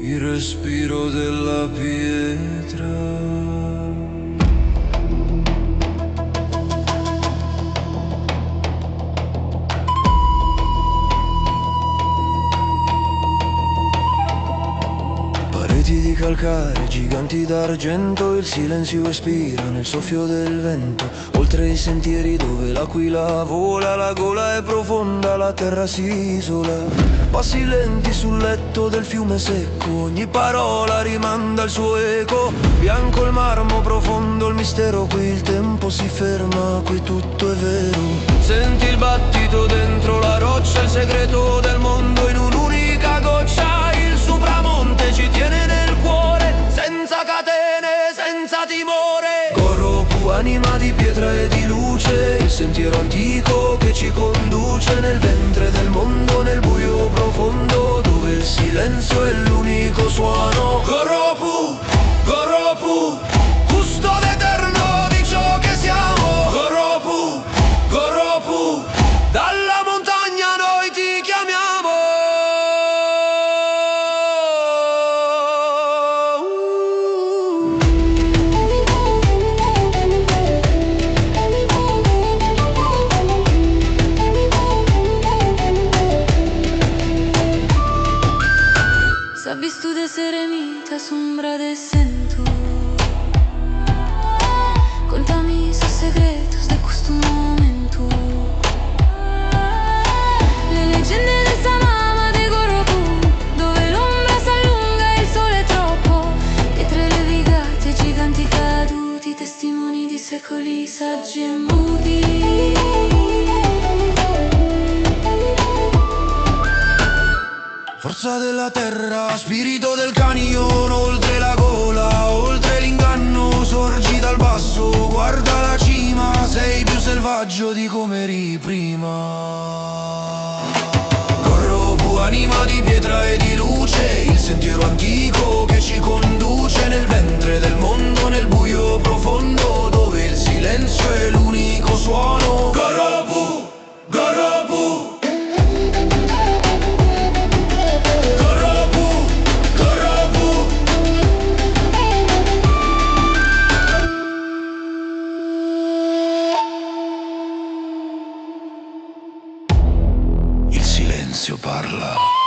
il respiro della pietra. Pareti di calcare, giganti d'argento, il silenzio espira nel soffio del vento. Oltre i sentieri dove l'aquila vola, la gola è profonda, la terra si isola. Passi lenti sul letto del fiume secco, ogni parola rimanda il suo eco. Bianco il marmo profondo, il mistero, qui il tempo si ferma, qui tutto è vero. Senti il battito dentro la roccia, il segreto del mondo in un'unica goccia. Il supramonte ci tiene nel cuore, senza catene, senza timore. Goropu, anima di pietra e di luce, il sentiero antico che ci conduce nel ventre del mondo, nel buio profondo dove il silenzio è l'unico suono. Goropu, Goropu, custode eterno di ciò che siamo. Goropu, Goropu, dalla montagna noi ti chiamiamo. Sabes tú de ser eremita, sombra de sento. Contami sus secretos de questo momento. Le leggende del Samama di Goropu, dove l'ombra s'allunga e il sole è troppo. Dietro le vigate, giganti caduti, testimoni di secoli saggi e muti. Forza della terra, spirito del canyon, oltre la gola, oltre l'inganno, sorgi dal basso, guarda la cima, sei più selvaggio di come eri prima. Goropu, anima di pietra e di luce, il sentiero antico che ci conduce nel ventre del mondo, nel buio profondo dove il silenzio è l'unico suono. Goropu, Goropu, il silenzio parla.